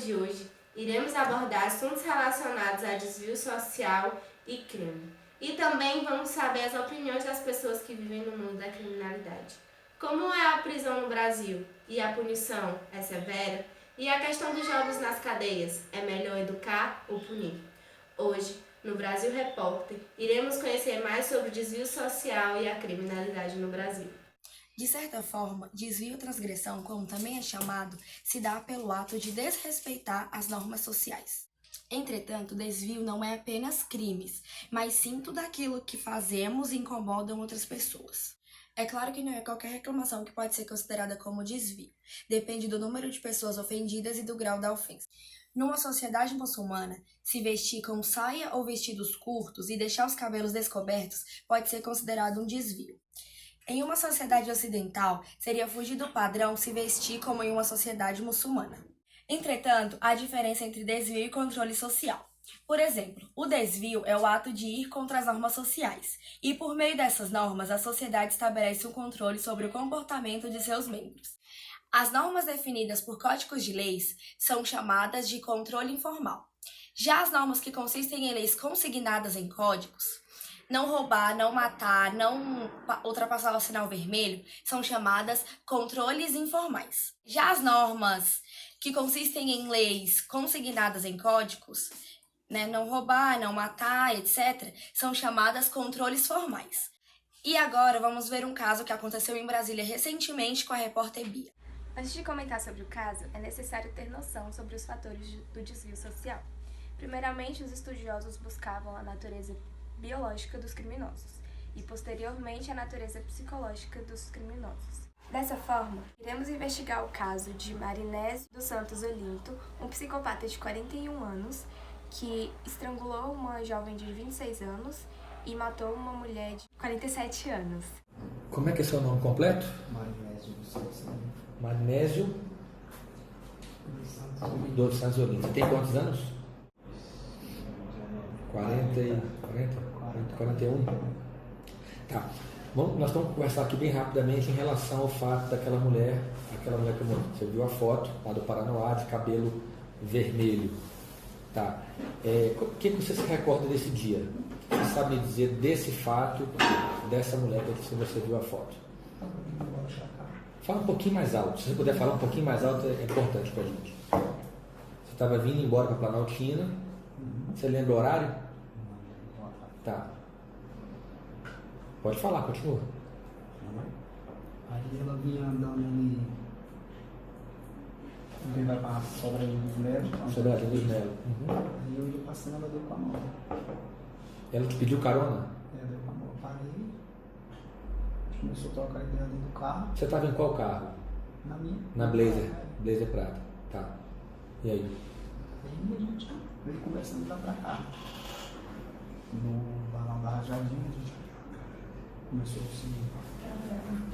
de hoje, iremos abordar assuntos relacionados a desvio social e crime. E também vamos saber as opiniões das pessoas que vivem no mundo da criminalidade. Como é a prisão no Brasil? E a punição é severa? E a questão dos jovens nas cadeias? É melhor educar ou punir? Hoje, no Brasil Repórter, iremos conhecer mais sobre o desvio social e a criminalidade no Brasil. De certa forma, desvio ou transgressão, como também é chamado, se dá pelo ato de desrespeitar as normas sociais. Entretanto, desvio não é apenas crimes, mas sim tudo aquilo que fazemos e incomodam outras pessoas. É claro que não é qualquer reclamação que pode ser considerada como desvio. Depende do número de pessoas ofendidas e do grau da ofensa. Numa sociedade muçulmana, se vestir com saia ou vestidos curtos e deixar os cabelos descobertos pode ser considerado um desvio. Em uma sociedade ocidental, seria fugir do padrão se vestir como em uma sociedade muçulmana. Entretanto, há diferença entre desvio e controle social. Por exemplo, o desvio é o ato de ir contra as normas sociais, e por meio dessas normas, a sociedade estabelece um controle sobre o comportamento de seus membros. As normas definidas por códigos de leis são chamadas de controle informal. Já as normas que consistem em leis consignadas em códigos, não roubar, não matar, não ultrapassar o sinal vermelho, são chamadas controles informais. Já as normas que consistem em leis consignadas em códigos, não roubar, não matar, etc., são chamadas controles formais. E agora vamos ver um caso que aconteceu em Brasília recentemente com a repórter Bia. Antes de comentar sobre o caso, é necessário ter noção sobre os fatores do desvio social. Primeiramente, os estudiosos buscavam a natureza biológica dos criminosos e, posteriormente, a natureza psicológica dos criminosos. Dessa forma, iremos investigar o caso de Marinésio dos Santos Olinto, um psicopata de 41 anos que estrangulou uma jovem de 26 anos e matou uma mulher de 47 anos. Como é que é seu nome completo? Marinésio dos Santos Olinto. Marinésio dos Santos Olinto. Você tem quantos anos? 41? Tá. Bom, nós vamos conversar aqui bem rapidamente em relação ao fato daquela mulher que você viu a foto lá do Paranoá, de cabelo vermelho. Tá. O que você se recorda desse dia? Você sabe me dizer desse fato, dessa mulher que você viu a foto? Fala um pouquinho mais alto. Se você puder falar um pouquinho mais alto, é importante pra gente. Você estava vindo embora para Planaltina. Você lembra o horário? Tá. Pode falar, continua. Aí ela vinha andando ali. Ele vai para Sobradinho dos Melos. Sobradinho dos Melos. Aí eu ia passando, ela deu com a mão. Ela te pediu carona? Ela deu com a mão. Eu parei. A gente começou a trocar ideia dentro do carro. Você estava em qual carro? Na minha. Na Blazer. Blazer prata. Tá. E aí? Aí a gente veio conversando lá pra cá. No balão da Rajadinha, a gente começou assim,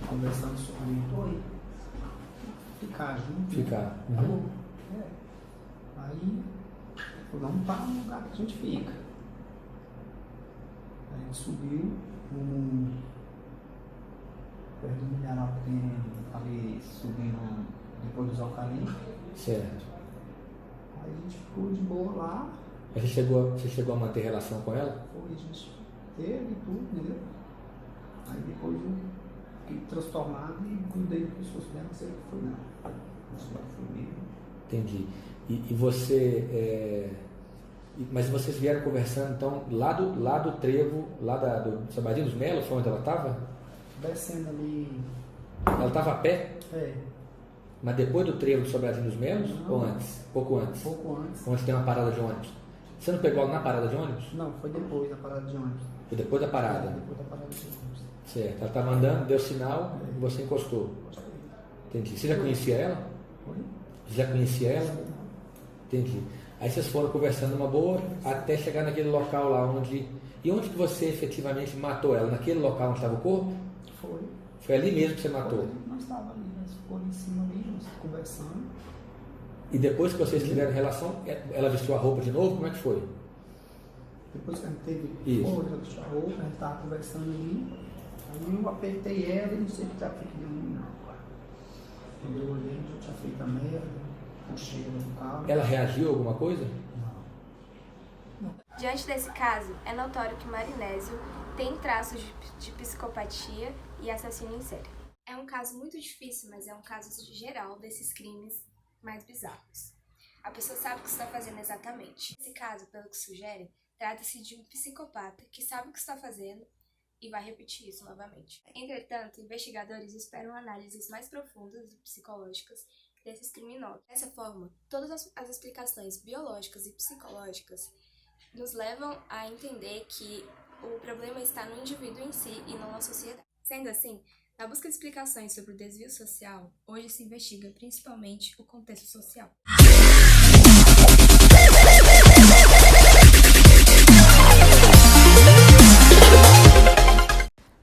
conversando sobre ficar junto. Ficar. Aí ele falou, vamos para um lugar que a gente fica. Aí a gente subiu perto do milharal que tem ali subindo depois dos Alcalim. Certo. Aí a gente ficou de boa lá. Você chegou a manter relação com ela? Foi, a gente teve e tudo, entendeu? Aí depois eu fiquei transformado e cuidei das pessoas dela, não sei o que foi não. Não sei o que foi mesmo. Entendi. E você... Mas vocês vieram conversando, então, lá do trevo, do Sobradinho dos Melos, foi onde ela estava? Descendo ali... Ela estava a pé? É. Mas depois do trevo do Sobradinho dos Melos? Não. Ou antes? Pouco antes? Pouco antes. Onde tem uma parada de ônibus? Você não pegou ela na parada de ônibus? Não, foi depois da parada de ônibus. Foi depois da parada? Depois da parada de ônibus. Certo. Ela estava andando, deu sinal e você encostou. Entendi. Você já conhecia ela? Foi? Já conhecia ela? Entendi. Aí vocês foram conversando numa boa até chegar naquele local lá onde... E onde que você efetivamente matou ela? Naquele local onde estava o corpo? Foi. Foi ali mesmo que você matou? Foi. Nós estávamos ali, nós ficamos ali em cima ali, nós conversando. E depois que vocês tiveram relação, ela vestiu a roupa de novo? Como é que foi? Depois que a gente teve Isso. ela vestiu a roupa, a gente estava conversando ali. Aí eu apertei ela e não sei o que já fiquei de mim, não. Quando eu olhei, já tinha feito a merda. puxei ela do carro. Ela reagiu a alguma coisa? Não. Diante desse caso, é notório que Marinésio tem traços de psicopatia e assassino em série. É um caso muito difícil, mas é um caso geral desses crimes mais bizarros. A pessoa sabe o que está fazendo exatamente. Nesse caso, pelo que sugere, trata-se de um psicopata que sabe o que está fazendo e vai repetir isso novamente. Entretanto, investigadores esperam análises mais profundas e psicológicas desses criminosos. Dessa forma, todas as explicações biológicas e psicológicas nos levam a entender que o problema está no indivíduo em si e não na sociedade. Sendo assim, na busca de explicações sobre o desvio social, hoje se investiga principalmente o contexto social.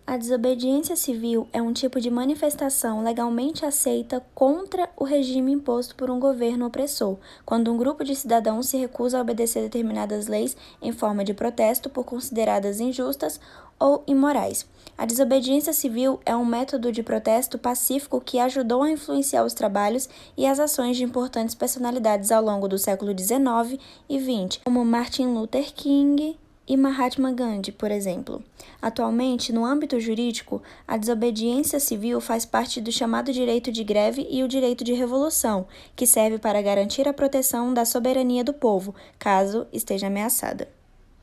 A desobediência civil é um tipo de manifestação legalmente aceita contra o regime imposto por um governo opressor, quando um grupo de cidadãos se recusa a obedecer determinadas leis em forma de protesto por consideradas injustas ou imorais. A desobediência civil é um método de protesto pacífico que ajudou a influenciar os trabalhos e as ações de importantes personalidades ao longo do século XIX e XX, como Martin Luther King e Mahatma Gandhi, por exemplo. Atualmente, no âmbito jurídico, a desobediência civil faz parte do chamado direito de greve e o direito de revolução, que serve para garantir a proteção da soberania do povo, caso esteja ameaçada.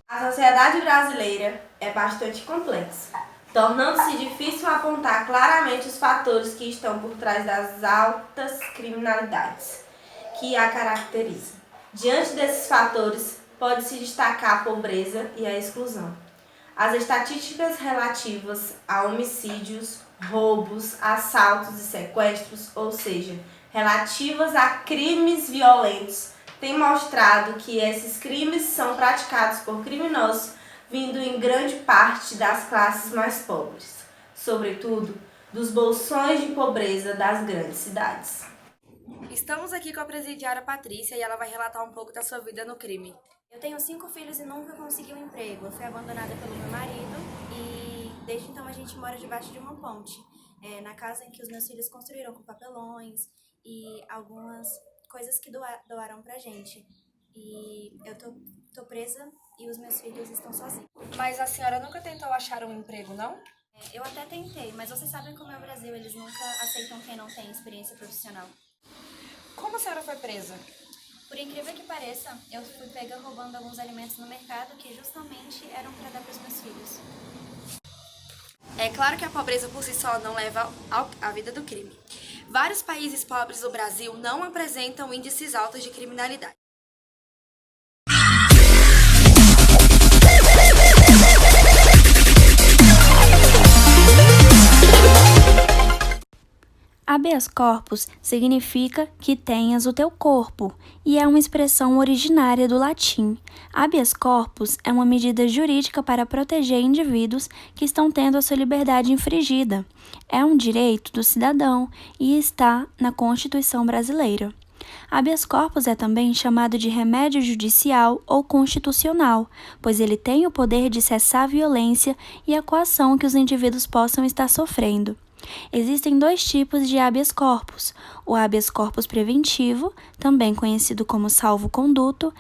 A sociedade brasileira é bastante complexa, tornando-se difícil apontar claramente os fatores que estão por trás das altas criminalidades que a caracterizam. Diante desses fatores, pode-se destacar a pobreza e a exclusão. As estatísticas relativas a homicídios, roubos, assaltos e sequestros, ou seja, relativas a crimes violentos, têm mostrado que esses crimes são praticados por criminosos vindo em grande parte das classes mais pobres, sobretudo dos bolsões de pobreza das grandes cidades. Estamos aqui com a presidiária Patrícia e ela vai relatar um pouco da sua vida no crime. Eu tenho 5 filhos e nunca consegui um emprego. Eu fui abandonada pelo meu marido e desde então a gente mora debaixo de uma ponte. Na casa em que os meus filhos construíram com papelões e algumas coisas que doaram pra gente. E eu tô presa e os meus filhos estão sozinhos. Mas a senhora nunca tentou achar um emprego, não? Eu até tentei, mas vocês sabem como é o Brasil, eles nunca aceitam quem não tem experiência profissional. Como a senhora foi presa? Por incrível que pareça, eu fui pega roubando alguns alimentos no mercado que justamente eram para dar para os meus filhos. É claro que a pobreza por si só não leva à vida do crime. Vários países pobres do Brasil não apresentam índices altos de criminalidade. Habeas corpus significa que tenhas o teu corpo e é uma expressão originária do latim. Habeas corpus é uma medida jurídica para proteger indivíduos que estão tendo a sua liberdade infringida. É um direito do cidadão e está na Constituição brasileira. Habeas corpus é também chamado de remédio judicial ou constitucional, pois ele tem o poder de cessar a violência e a coação que os indivíduos possam estar sofrendo. Existem 2 tipos de habeas corpus: o habeas corpus preventivo, também conhecido como salvo-conduto,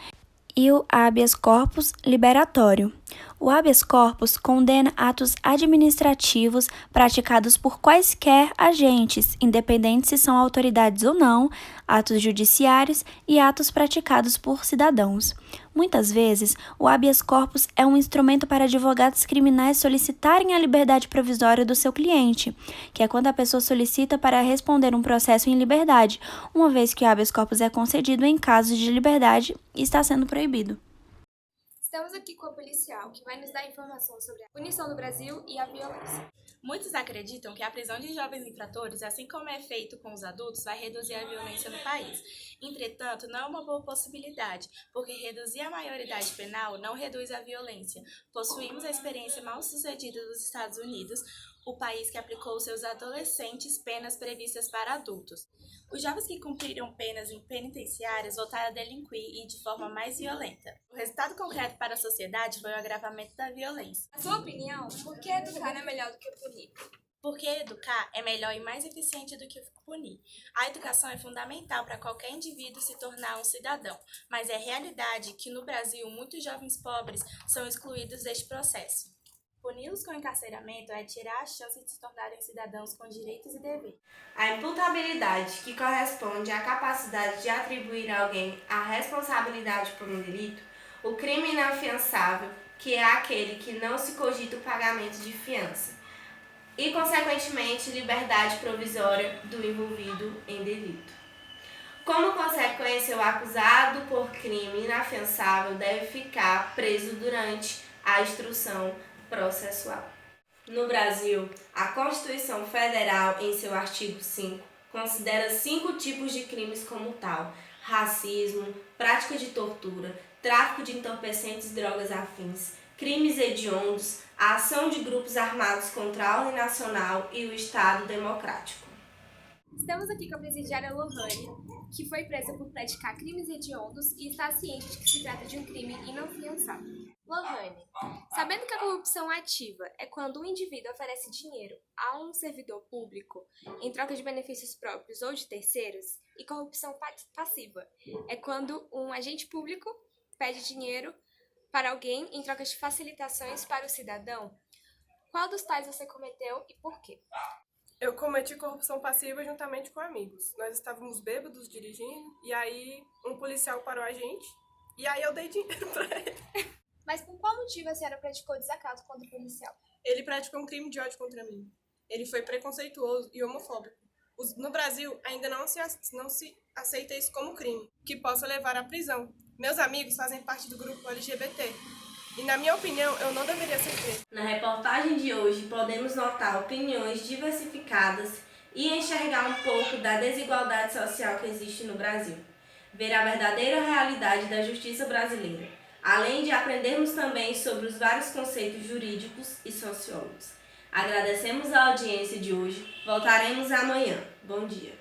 e o habeas corpus liberatório. O habeas corpus condena atos administrativos praticados por quaisquer agentes, independente se são autoridades ou não, atos judiciários e atos praticados por cidadãos. Muitas vezes, o habeas corpus é um instrumento para advogados criminais solicitarem a liberdade provisória do seu cliente, que é quando a pessoa solicita para responder um processo em liberdade, uma vez que o habeas corpus é concedido em casos de liberdade e está sendo proibido. Estamos aqui com a policial, que vai nos dar informação sobre a punição no Brasil e a violência. Muitos acreditam que a prisão de jovens infratores, assim como é feito com os adultos, vai reduzir a violência no país. Entretanto, não é uma boa possibilidade, porque reduzir a maioridade penal não reduz a violência. Possuímos a experiência mal sucedida dos Estados Unidos, o país que aplicou aos seus adolescentes penas previstas para adultos. Os jovens que cumpriram penas em penitenciárias voltaram a delinquir e de forma mais violenta. O resultado concreto para a sociedade foi o agravamento da violência. Na sua opinião, por que educar é melhor do que punir? Porque educar é melhor e mais eficiente do que punir. A educação é fundamental para qualquer indivíduo se tornar um cidadão, mas é realidade que no Brasil muitos jovens pobres são excluídos deste processo. Puni-los com encarceramento é tirar a chance de se tornarem cidadãos com direitos e deveres. A imputabilidade, que corresponde à capacidade de atribuir a alguém a responsabilidade por um delito, o crime inafiançável, que é aquele que não se cogita o pagamento de fiança, e, consequentemente, liberdade provisória do envolvido em delito. Como consequência, o acusado por crime inafiançável deve ficar preso durante a instrução processual. No Brasil, a Constituição Federal, em seu artigo 5, considera 5 tipos de crimes como tal: racismo, prática de tortura, tráfico de entorpecentes e drogas afins, crimes hediondos, a ação de grupos armados contra a ordem nacional e o Estado democrático. Estamos aqui com a presidiária Lohane, que foi presa por praticar crimes hediondos e está ciente de que se trata de um crime inafiançável. Lohane, sabendo que a corrupção ativa é quando um indivíduo oferece dinheiro a um servidor público em troca de benefícios próprios ou de terceiros, e corrupção passiva é quando um agente público pede dinheiro para alguém em troca de facilitações para o cidadão, qual dos tais você cometeu e por quê? Eu cometi corrupção passiva juntamente com amigos. Nós estávamos bêbados dirigindo e aí um policial parou a gente e aí eu dei dinheiro pra ele. Mas por qual motivo a senhora praticou desacato contra o policial? Ele praticou um crime de ódio contra mim. Ele foi preconceituoso e homofóbico. No Brasil, ainda não se aceita isso como crime, que possa levar à prisão. Meus amigos fazem parte do grupo LGBT. E, na minha opinião, eu não deveria ser preso. Na reportagem de hoje, podemos notar opiniões diversificadas e enxergar um pouco da desigualdade social que existe no Brasil. Ver a verdadeira realidade da justiça brasileira, além de aprendermos também sobre os vários conceitos jurídicos e sociólogos. Agradecemos a audiência de hoje. Voltaremos amanhã. Bom dia.